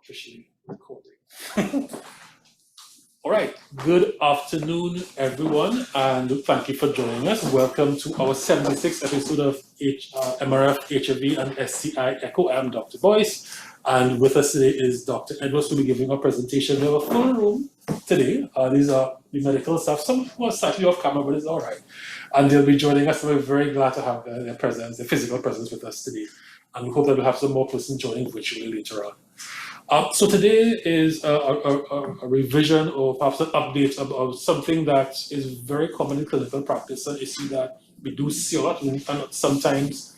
officially recording. All right, good afternoon, everyone, and thank you for joining us. Welcome to our 76th episode of Mrftt, HIV, and STI Echo. I'm Dr. Boyce, and with us today is Dr. Edwards, who will be giving a presentation. We have a full room today. These are the medical staff. Some were slightly off camera, but it's all right. And they'll be joining us, and we're very glad to have their presence, their physical presence with us today. And we hope that we'll have some more persons joining virtually later on. So today is a revision or perhaps an update of something that is very common in clinical practice, an issue that we do see a lot, and sometimes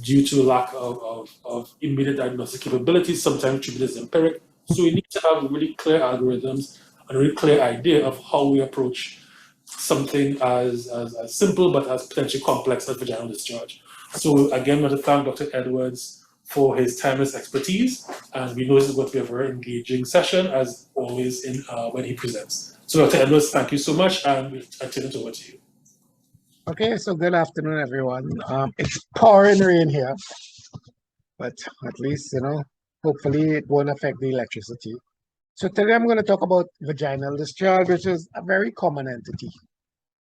due to lack of immediate diagnostic capabilities, sometimes treatment is empiric. So we need to have really clear algorithms and a really clear idea of how we approach something as simple but as potentially complex as vaginal discharge. So again, I want to thank Dr. Edwards for his timeless expertise, and we know this is going to be a very engaging session, as always, when he presents. So Dr. Edwards, thank you so much, and I turn it over to you. Okay, so good afternoon, everyone. It's pouring rain here, but at least, hopefully it won't affect the electricity. So today I'm going to talk about vaginal discharge, which is a very common entity.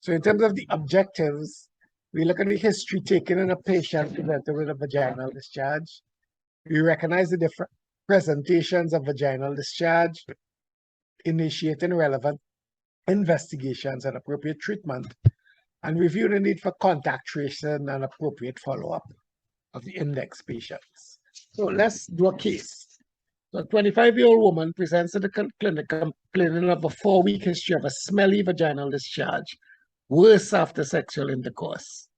So in terms of the objectives, we look at the history taken in a patient presented with a vaginal discharge. We recognize the different presentations of vaginal discharge, initiating relevant investigations and appropriate treatment, and review the need for contact tracing and appropriate follow-up of the index patients. So let's do a case. So a 25-year-old woman presents to the clinic complaining of a 4-week history of a smelly vaginal discharge, worse after sexual intercourse.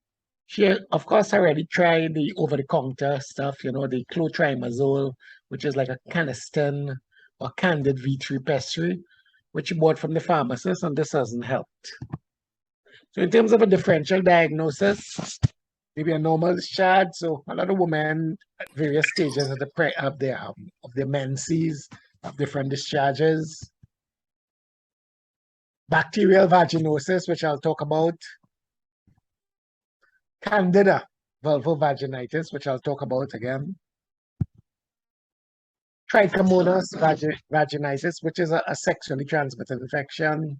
She, of course, already tried the over-the-counter stuff, the clotrimazole, which is like a canesten or Candid V3 pessary, which she bought from the pharmacist, and this hasn't helped. So in terms of a differential diagnosis, maybe a normal discharge. So a lot of women at various stages of their menses have different discharges. Bacterial vaginosis, which I'll talk about. Candida vulvovaginitis, which I'll talk about again. Trichomonas vaginitis, which is a sexually transmitted infection.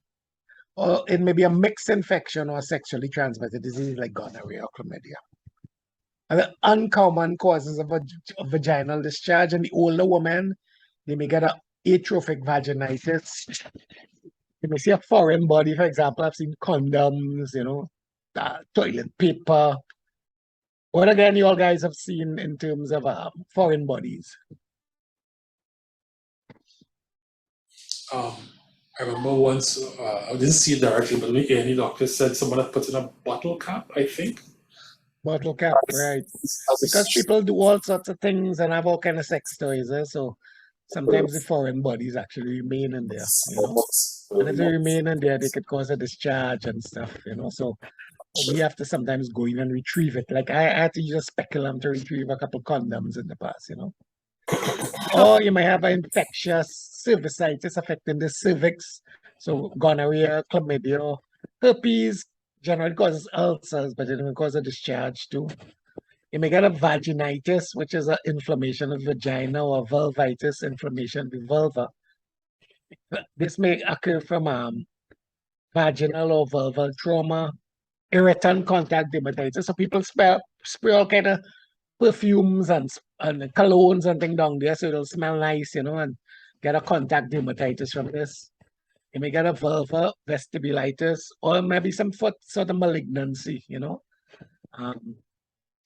Or it may be a mixed infection or a sexually transmitted disease like gonorrhea or chlamydia. And the uncommon causes of vaginal discharge in the older women, they may get an atrophic vaginitis. You may see a foreign body, for example. I've seen condoms, toilet paper. What again you all guys have seen in terms of foreign bodies? I remember once, I didn't see it directly, but the A&E doctor said someone had put in a bottle cap, I think. Bottle cap, right. Because people do all sorts of things and have all kind of sex toys, so sometimes the foreign bodies actually remain in there, And if they remain in there, they could cause a discharge and stuff, So we have to sometimes go in and retrieve it. Like I had to use a speculum to retrieve a couple condoms in the past, Or you may have an infectious cervicitis affecting the cervix. So gonorrhea, chlamydia, herpes generally causes ulcers, but it can cause a discharge too. You may get a vaginitis, which is an inflammation of the vagina, or vulvitis, inflammation of the vulva. This may occur from vaginal or vulval trauma, irritant contact dermatitis. So people spray all kind of perfumes and colognes and things down there, so it'll smell nice, and get a contact dermatitis from this. You may get a vulvar vestibulitis, or maybe some foot sort of malignancy,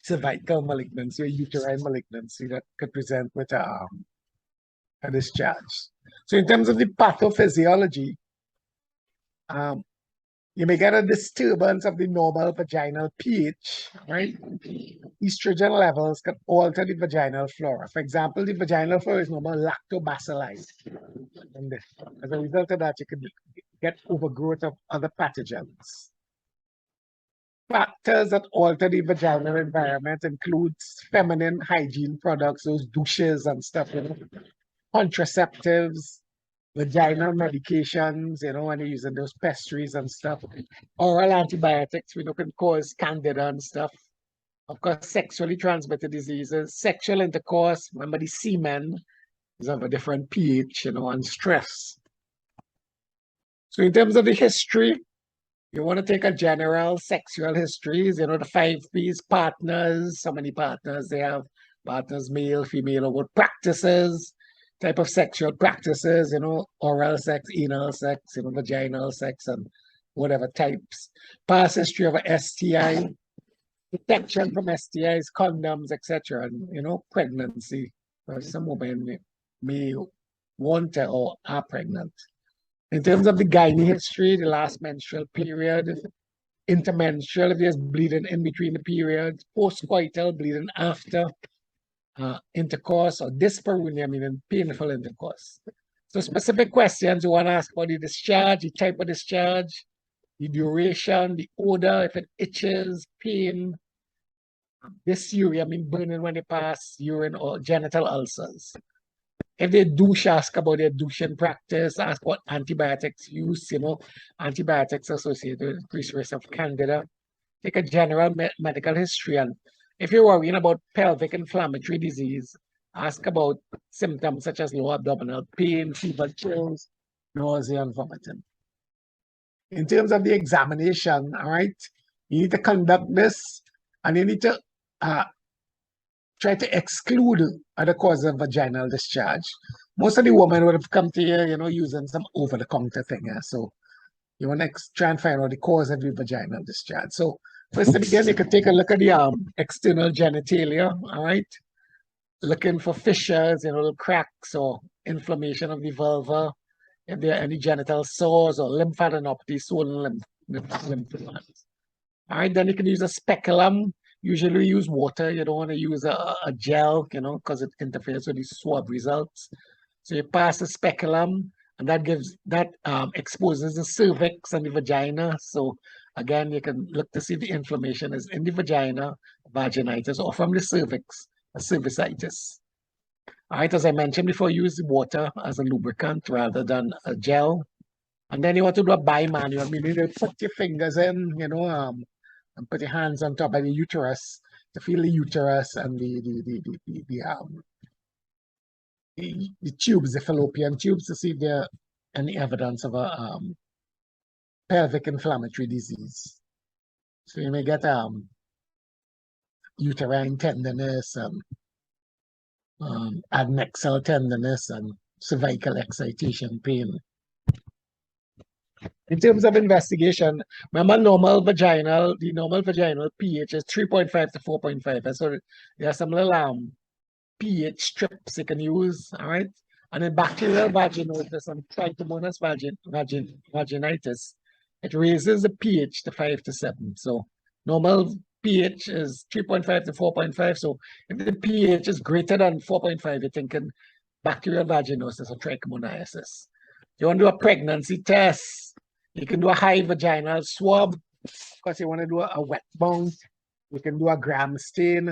cervical malignancy or uterine malignancy that could present with a discharge. So in terms of the pathophysiology, you may get a disturbance of the normal vaginal pH, right? Estrogen levels can alter the vaginal flora. For example, the vaginal flora is normal lactobacilli. And as a result of that, you could get overgrowth of other pathogens. Factors that alter the vaginal environment includes feminine hygiene products, those douches and stuff, contraceptives, vaginal medications, when you're using those pessaries and stuff. Oral antibiotics, we know can cause candida and stuff. Of course, sexually transmitted diseases, sexual intercourse, remember the semen, is of a different pH, you know, and stress. So in terms of the history, you want to take a general sexual histories, you know, the 5 P's, partners, so many partners they have, partners, male, female, or what practices, type of sexual practices, you know, oral sex, anal sex, you know, vaginal sex, and whatever types. Past history of a STI, protection from STIs, condoms, etc., and, you know, pregnancy. Some women may want to or are pregnant. In terms of the gynae history, the last menstrual period, intermenstrual, if there's bleeding in between the periods, postcoital, bleeding after intercourse, or dyspareunia, meaning painful intercourse. So specific questions you want to ask about the discharge, the type of discharge, the duration, the odor, if it itches, pain, dysuria, I mean burning when they pass, urine, or genital ulcers. If they douche, ask about their douching practice, ask what antibiotics use, you know, antibiotics associated with increased risk of candida. Take a general medical history, and if you're worrying about pelvic inflammatory disease, ask about symptoms such as low abdominal pain, fever, chills, nausea, and vomiting. In terms of the examination, all right, you need to conduct this, and you need to try to exclude other causes of vaginal discharge. Most of the women would have come to you, you know, using some over-the-counter thing. So you want to try and find out the cause of the vaginal discharge. So first to begin, you could take a look at the external genitalia, all right? Looking for fissures, you know, little cracks or inflammation of the vulva, if there are any genital sores or lymphadenopathy, swollen lymph glands. All right, then you can use a speculum. Usually use water. You don't want to use a gel, you know, because it interferes with the swab results. So you pass the speculum, and that exposes the cervix and the vagina. So again, you can look to see if the inflammation is in the vagina, vaginitis, or from the cervix, a cervicitis. All right, as I mentioned before, use water as a lubricant rather than a gel. And then you want to do a bimanual, meaning you put your fingers in, you know, and put your hands on top of the uterus to feel the uterus and the tubes, the fallopian tubes, to see if there are any evidence of a pelvic inflammatory disease. So you may get uterine tenderness and adnexal tenderness and cervical excitation pain. In terms of investigation, remember the normal vaginal pH is 3.5 to 4.5. So there are some little pH strips you can use, all right? And in bacterial vaginosis and trichomonas vaginitis, it raises the pH to 5 to 7. So normal pH is 3.5 to 4.5. So if the pH is greater than 4.5, you're thinking bacterial vaginosis or trichomoniasis. You want to do a pregnancy test, you can do a high vaginal swab, because you want to do a wet mount. You can do a gram stain,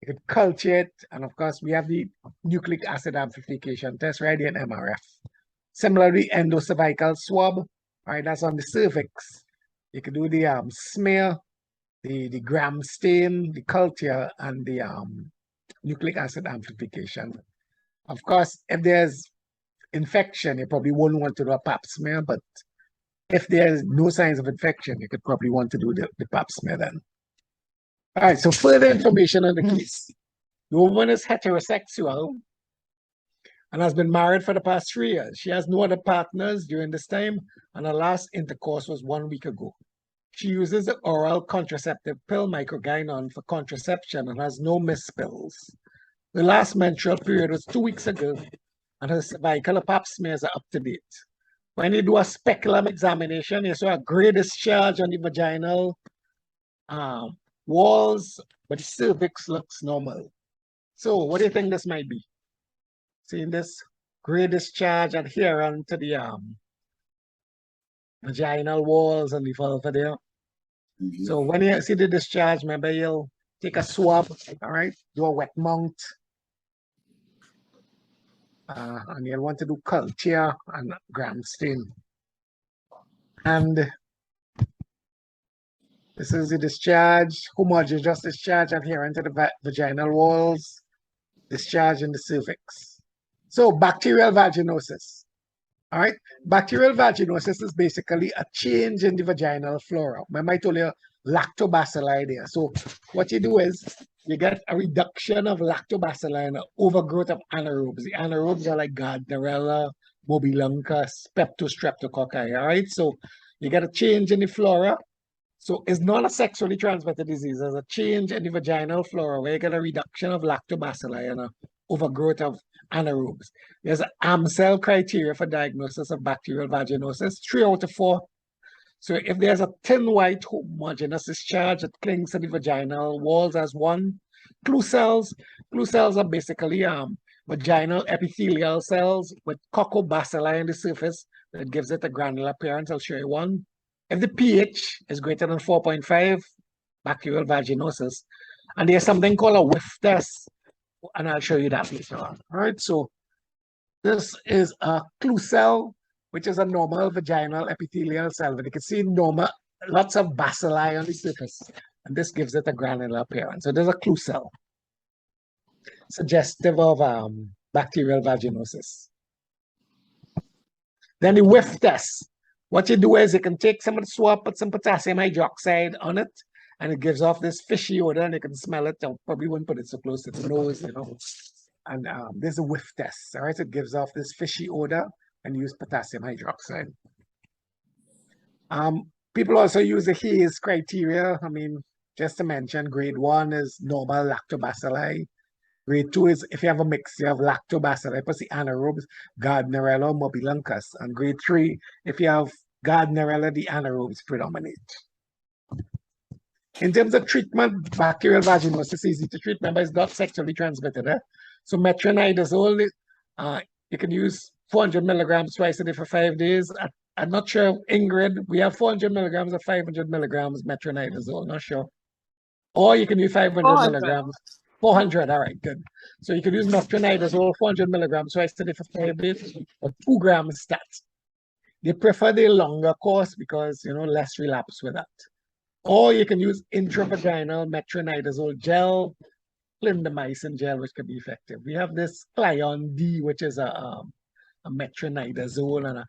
you can culture it, and of course we have the nucleic acid amplification test, right, in MRF. Similarly, endocervical swab, right, that's on the cervix. You can do the smear, the gram stain, the culture, and the nucleic acid amplification. Of course, if there's infection, you probably won't want to do a pap smear, but if there's no signs of infection, you could probably want to do the pap smear then. All right, so further information on the case. The woman is heterosexual and has been married for the past 3 years. She has no other partners during this time, and her last intercourse was 1 week ago. She uses the oral contraceptive pill microgynon for contraception and has no missed pills. The last menstrual period was 2 weeks ago, and her cervical pap smears are up to date. When you do a speculum examination, you saw a gray discharge on the vaginal walls, but the cervix looks normal. So what do you think this might be? Seeing this gray discharge adherent to the vaginal walls and the vulva there. So when you see the discharge, maybe you'll take a swab, all right? Do a wet mount. And you'll want to do culture and gram stain. And this is the discharge, homogeneous discharge adherent to the vaginal walls, discharge in the cervix. So bacterial vaginosis. All right. Bacterial vaginosis is basically a change in the vaginal flora. Remember I told you lactobacilli there. So what you do is you get a reduction of lactobacilli and an overgrowth of anaerobes. The anaerobes are like Gardnerella, Mobiluncus, Streptostreptococci. All right. So you get a change in the flora. So it's not a sexually transmitted disease. There's a change in the vaginal flora where you get a reduction of lactobacilli and an overgrowth of anaerobes. There's an Amsel criteria for diagnosis of bacterial vaginosis, 3 out of 4. So if there's a thin white homogeneous discharge that clings to the vaginal walls as one, clue cells are basically vaginal epithelial cells with coccobacilli on the surface that gives it a granular appearance. I'll show you one. If the pH is greater than 4.5, bacterial vaginosis, and there's something called a whiff test, and I'll show you that later on. All right, so this is a clue cell, which is a normal vaginal epithelial cell, but you can see normal, lots of bacilli on the surface, and this gives it a granular appearance. So there's a clue cell, suggestive of bacterial vaginosis. Then the whiff test. What you do is you can take some of the swab, put some potassium hydroxide on it, and it gives off this fishy odor, and you can smell it. I probably wouldn't put it so close to the nose, you know. And there's a whiff test, all right? It gives off this fishy odor and use potassium hydroxide. People also use the Hayes criteria. I mean, just to mention, grade 1 is normal lactobacilli. Grade 2 is if you have a mix, you have lactobacilli plus the anaerobes, Gardnerella, Mobiluncus. And grade 3, if you have Gardnerella, the anaerobes predominate. In terms of treatment, bacterial vaginosis is easy to treat. Remember, it's not sexually transmitted. So metronidazole, you can use 400 milligrams twice a day for 5 days. I'm not sure, Ingrid, we have 400 milligrams or 500 milligrams metronidazole, not sure. Or you can use 500 milligrams. 400, all right, good. So you can use metronidazole, 400 milligrams twice a day for 5 days, or 2 grams stat. They prefer the longer course because, you know, less relapse with that. Or you can use intravaginal metronidazole gel, clindamycin gel, which can be effective. We have this Clion D, which is a metronidazole and a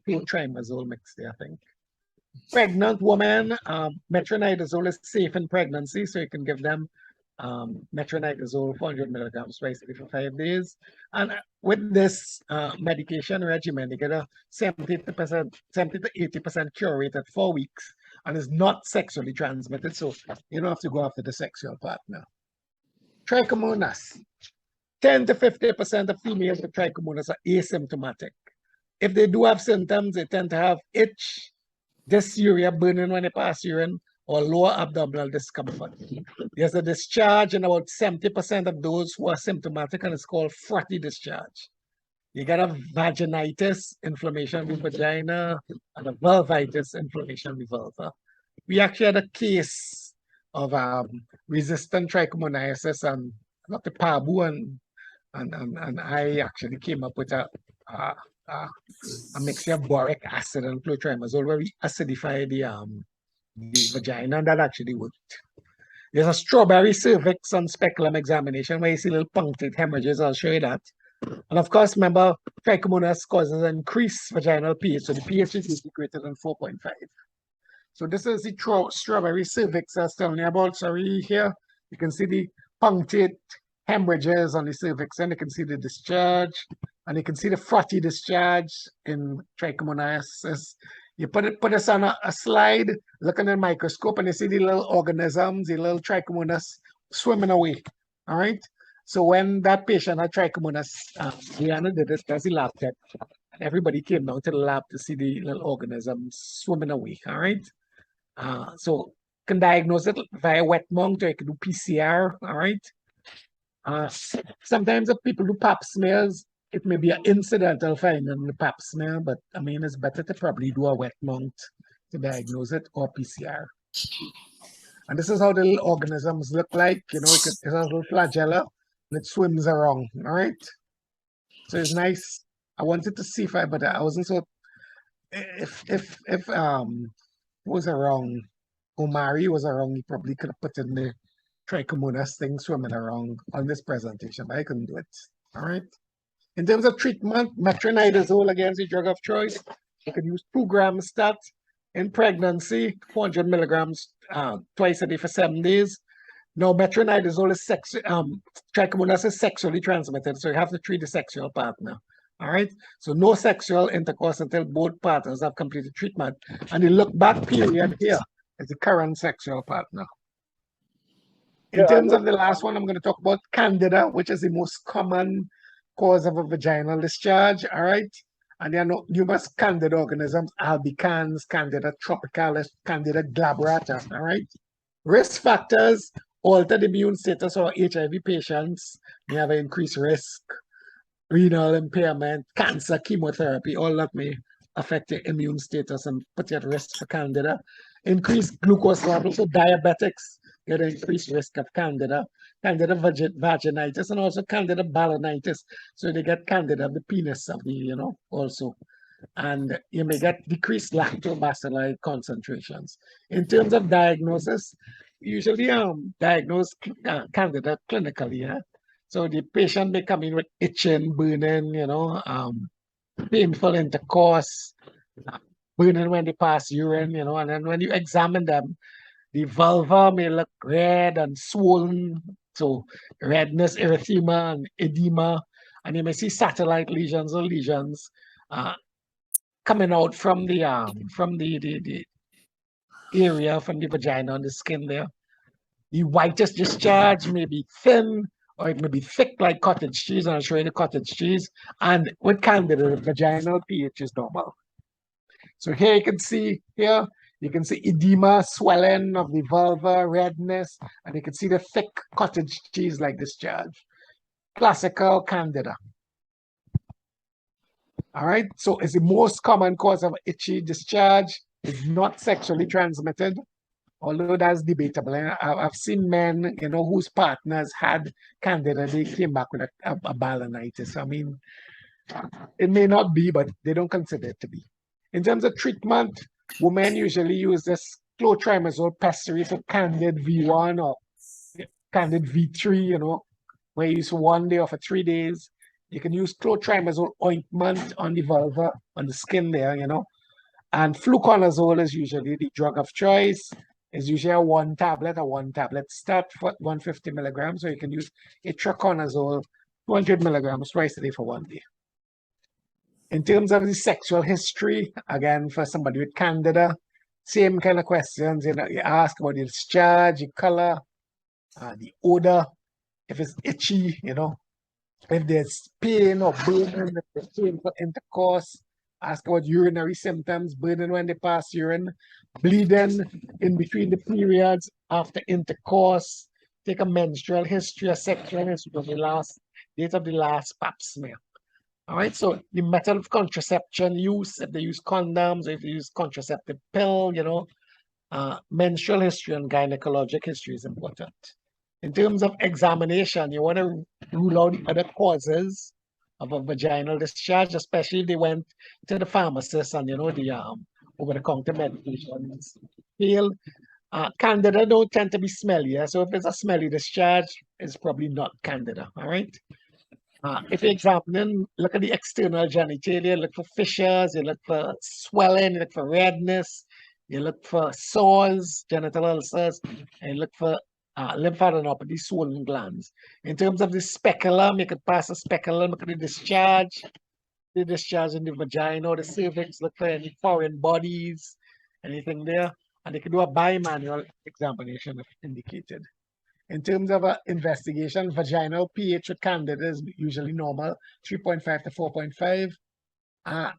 clotrimazole mix there, I think. Pregnant woman, metronidazole is safe in pregnancy, so you can give them metronidazole 400 milligrams twice a day for 5 days. And with this medication regimen, you get a 70 to 80% cure rate at 4 weeks, and is not sexually transmitted, so you don't have to go after the sexual partner. Trichomonas. 10 to 50% of females with trichomonas are asymptomatic. If they do have symptoms, they tend to have itch, dysuria, burning when they pass urine, or lower abdominal discomfort. There's a discharge in about 70% of those who are symptomatic, and it's called frothy discharge. You get a vaginitis, inflammation of the vagina, and a vulvitis, inflammation of the vulva. We actually had a case of resistant trichomoniasis, and Dr. Pabu and I actually came up with a mixture of boric acid and clotrimazole where we acidify the vagina, and that actually worked. There's a strawberry cervix and speculum examination where you see little punctate hemorrhages. I'll show you that. And of course, remember, trichomonas causes an increased vaginal pH, so the pH is usually greater than 4.5. So this is the strawberry cervix I was telling you about. Sorry, here you can see the punctate hemorrhages on the cervix, and you can see the discharge, and you can see the frothy discharge in trichomoniasis. You put this on a slide, look in the microscope, and you see the little organisms, the little trichomonas swimming away. All right. So when that patient had trichomonas, Diana did it as the lab tech. Everybody came down to the lab to see the little organisms swimming away. All right. So can diagnose it via wet mount, or you can do PCR. All right. Sometimes if people do pap smears, it may be an incidental finding in the pap smear, but I mean, it's better to probably do a wet mount to diagnose it, or PCR. And this is how the little organisms look like. You know, it's a little flagella, and it swims around. All right. So it's nice. I wanted to see but I wasn't so. If was around, Omari was around, he probably could have put in the trichomonas thing swimming around on this presentation, but I couldn't do it. All right. In terms of treatment, metronidazole against the drug of choice. You can use 2 grams stat in pregnancy, 400 milligrams twice a day for 7 days. Now, metronidazole is trichomonas is sexually transmitted, so you have to treat the sexual partner. All right. So no sexual intercourse until both partners have completed treatment. And the look back period here is the current sexual partner. In terms of the last one, I'm going to talk about candida, which is the most common cause of a vaginal discharge. All right. And there are numerous candida organisms, albicans, candida tropicalis, candida glabrata. All right. Risk factors: altered immune status or HIV patients may have an increased risk. Renal impairment, cancer, chemotherapy, all that may affect your immune status and put you at risk for candida. Increased glucose levels, so diabetics get an increased risk of candida. Candida vaginitis and also candida balanitis. So they get candida of the penis of the, also. And you may get decreased lactobacilli concentrations. In terms of diagnosis, usually diagnose candida clinically. Yeah? So the patient may come in with itching, burning, painful intercourse, burning when they pass urine, and then when you examine them, the vulva may look red and swollen. So redness, erythema, and edema, and you may see satellite lesions or lesions coming out from the area from the vagina and the skin there. The whitest discharge may be thin or it may be thick like cottage cheese, and I'll show you the cottage cheese. And with candida, the vaginal pH is normal. So here you can see edema, swelling of the vulva, redness, and you can see the thick cottage cheese like discharge. Classical candida. All right, so it's the most common cause of itchy discharge. It's not sexually transmitted, although that's debatable. I've seen men, whose partners had candida, they came back with a balanitis. I mean, it may not be, but they don't consider it to be. In terms of treatment, women usually use this clotrimazole pessary for candid V1 or candid V3, where you use 1 day or for 3 days. You can use clotrimazole ointment on the vulva, on the skin there, And fluconazole is usually the drug of choice. It's usually a one tablet stat for 150 milligrams, or you can use itraconazole, 200 milligrams twice a day for 1 day. In terms of the sexual history, again, for somebody with candida, same kind of questions. You ask about the discharge, the color, the odor, if it's itchy, if there's pain or burning, if there's painful intercourse. Ask about urinary symptoms, burning when they pass urine, bleeding in between the periods, after intercourse. Take a menstrual history, a sexual history of the last date of the last pap smear. All right, so the method of contraception use, if they use condoms, if they use contraceptive pill, menstrual history and gynecologic history is important. In terms of examination, you want to rule out the other causes of a vaginal discharge, especially if they went to the pharmacist and, the over-the-counter medications failed. Candida don't tend to be smelly, so if it's a smelly discharge, it's probably not candida, all right? If you examine, look at the external genitalia, look for fissures, you look for swelling, you look for redness, you look for sores, genital ulcers, and you look for lymphadenopathy, swollen glands. In terms of the speculum, you could pass a speculum, look at the discharge in the vagina or the cervix, look for any foreign bodies, anything there, and you can do a bimanual examination if indicated. In terms of investigation, vaginal pH with candida is usually normal, 3.5 to 4.5.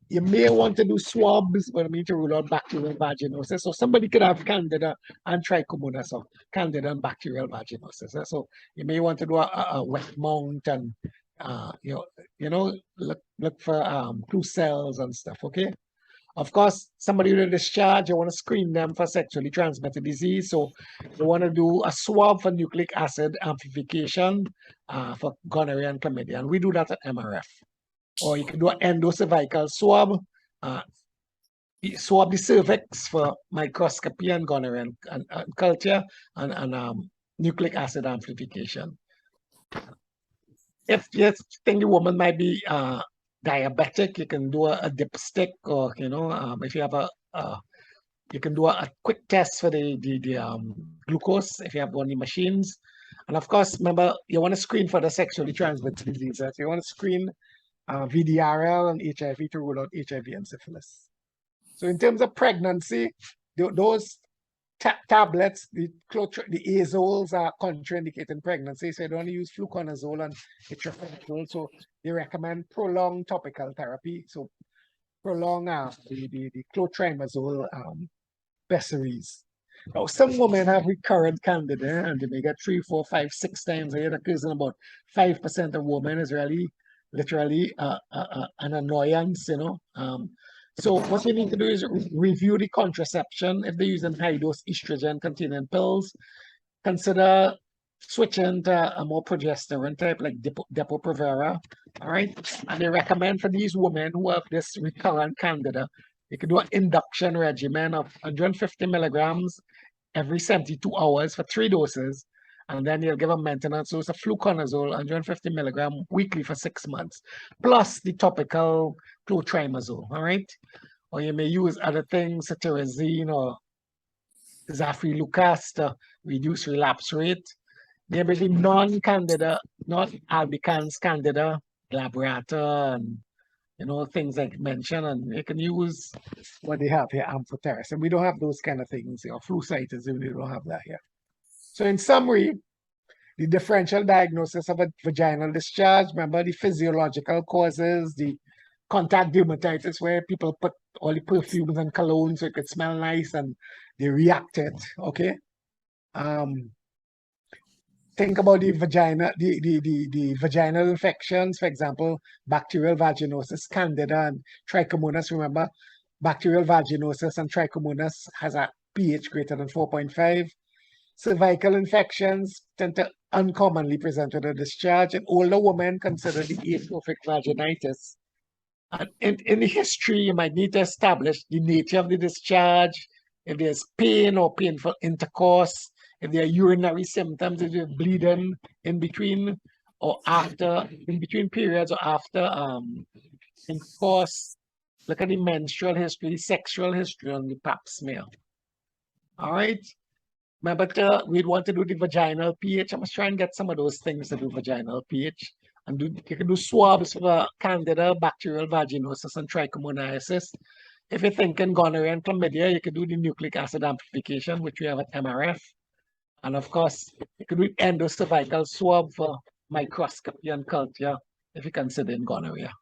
You may want to do swabs, but I mean to rule out bacterial vaginosis. So somebody could have candida and trichomonas, or candida and bacterial vaginosis. So you may want to do a wet mount and look for clue cells and stuff. Okay. Of course, somebody with a discharge, you want to screen them for sexually transmitted disease. So you want to do a swab for nucleic acid amplification for gonorrhea and chlamydia. And we do that at MRF. Or you can do an endocervical swab, swab the cervix for microscopy and gonorrhea and culture and nucleic acid amplification. if you think the woman might be diabetic, you can do a dipstick, or if you have you can do a quick test for the glucose if you have one of the machines. And of course, remember, you want to screen for the sexually transmitted diseases. You want to screen VDRL and HIV to rule out HIV and syphilis. So in terms of pregnancy, those tablets, the azoles are contraindicating pregnancy, so you don't use fluconazole and itraconazole. So they recommend prolonged topical therapy. So prolong the clotrimazole pessaries. Now, some women have recurrent candida, and they may get 3, 4, 5, 6 times a year. That occurs in about 5% of women. Is really literally an annoyance, So what you need to do is review the contraception. If they're using high-dose estrogen-containing pills, consider switching to a more progesterone type like Depo-Provera, all right? And they recommend for these women who have this recurrent candida, you can do an induction regimen of 150 milligrams every 72 hours for 3 doses, and then you'll give a maintenance. So it's a fluconazole, 150 milligram weekly for 6 months, plus the topical clotrimazole, all right? Or you may use other things, cetirizine or Zafrilucas to reduce relapse rate. There may be non-candida, not albicans candida, glabrata, and things like mentioned, and you can use what they have here, amphotericin. We don't have those kind of things, flucitis, we don't have that here. So in summary, the differential diagnosis of a vaginal discharge, remember the physiological causes, the contact dermatitis, where people put all the perfumes and cologne so it could smell nice and they reacted, okay? Think about the vagina, the vaginal infections, for example, bacterial vaginosis, candida, and trichomonas. Remember, bacterial vaginosis and trichomonas has a pH greater than 4.5. Cervical infections tend to uncommonly present with a discharge. And older women consider the atrophic vaginitis. And in the history, you might need to establish the nature of the discharge, if there's pain or painful intercourse, if there are urinary symptoms, if you're bleeding in between or after, in between periods or after intercourse. Look at the menstrual history, the sexual history on the pap smear. All right. Remember, we'd want to do the vaginal pH. I must try and get some of those things to do vaginal pH. And you can do swabs for candida, bacterial vaginosis, and trichomoniasis. If you're thinking gonorrhea and chlamydia, you can do the nucleic acid amplification, which we have at MRF. And of course, you can do endocervical swab for microscopy and culture if you're considering gonorrhea.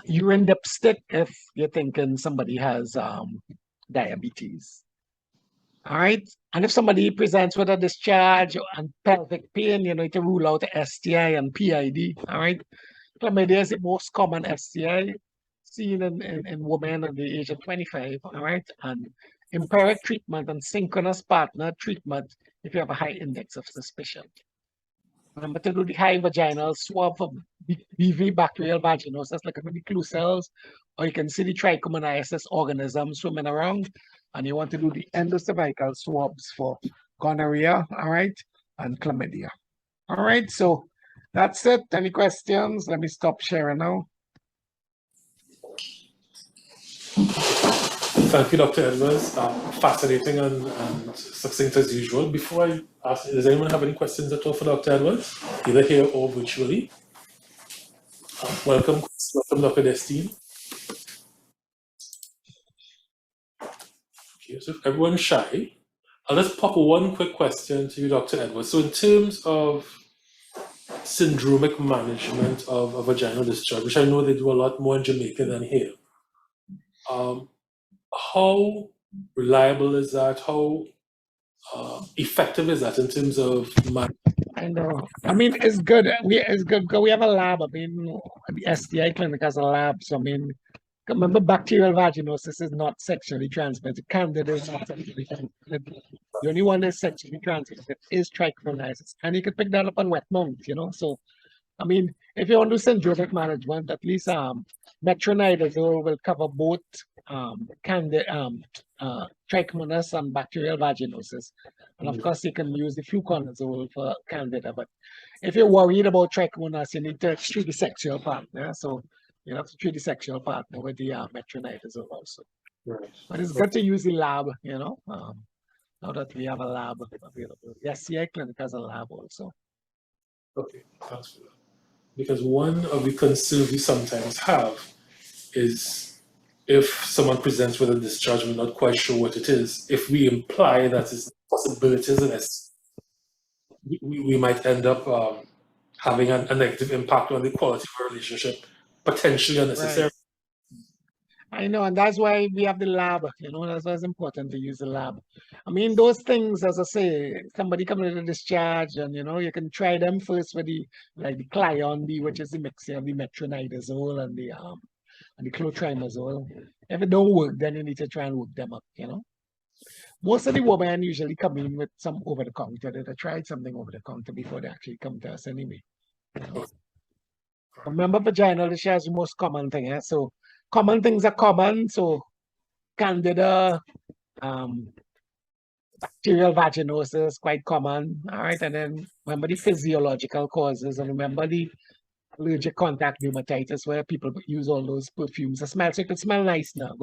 Urine dipstick if you're thinking somebody has diabetes. All right. And if somebody presents with a discharge and pelvic pain, you need to rule out the STI and PID. All right. Chlamydia is the most common STI seen in women at the age of 25. All right. And empiric treatment and synchronous partner treatment if you have a high index of suspicion. Remember to do the high vaginal swab for BV bacterial vaginosis, like the clue cells, or you can see the trichomoniasis organisms swimming around, and you want to do the endocervical swabs for gonorrhea, all right, and chlamydia. All right, so that's it. Any questions? Let me stop sharing now. Thank you, Dr. Edwards. Fascinating and succinct as usual. Before I ask, does anyone have any questions at all for Dr. Edwards, either here or virtually? Welcome, Dr. Destine. Okay, so if everyone's shy, I'll just pop one quick question to you, Dr. Edwards. So in terms of syndromic management of a vaginal discharge, which I know they do a lot more in Jamaica than here, how reliable is that? How effective is that in terms of management? I know. I mean, it's good. It's good because we have a lab. I mean, the STI clinic has a lab. So, I mean, remember, bacterial vaginosis is not sexually transmitted. Candida is not sexually transmitted. The only one that's sexually transmitted is trichomoniasis. And you can pick that up on wet mount, So, I mean, if you want to do syndromic management, at least metronidazole will cover both trichomonas and bacterial vaginosis. And of course, you can use the fluconazole for candida. But if you're worried about trichomonas, you need to treat the sexual partner. So you have to treat the sexual partner with the metronidazole also. Right. But it's good to use the lab, now that we have a lab available. Yes, CI Clinic has a lab also. Okay, thanks for that. Because one of the concerns we sometimes have is if someone presents with a discharge, we're not quite sure what it is. If we imply that it's possibilities in this, we might end up having a negative impact on the quality of our relationship, potentially unnecessary. Right. I know, and that's why we have the lab. That's why it's important to use the lab. I mean, those things, as I say, somebody coming with a discharge, and you can try them first with the Clion B, which is the mixture of the metronidazole and the clotrimazole. If it don't work, then you need to try and work them up. Most of the women usually come in with some over the counter. They tried something over the counter before they actually come to us anyway. Remember, vaginal discharge is the most common thing. So common things are common. So candida, bacterial vaginosis, quite common. All right. And then remember the physiological causes, and remember the allergic contact pneumatitis, where people use all those perfumes. So it could smell nice now.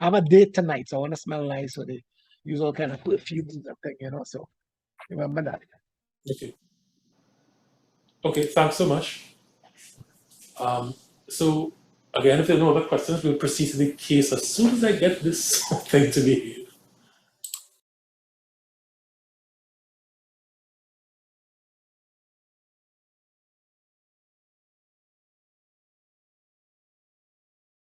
I have a date tonight, so I want to smell nice. So they use all kind of perfumes and everything, so remember that. Okay. Okay, thanks so much. So again, if there are no other questions, we'll proceed to the case as soon as I get this thing to behave.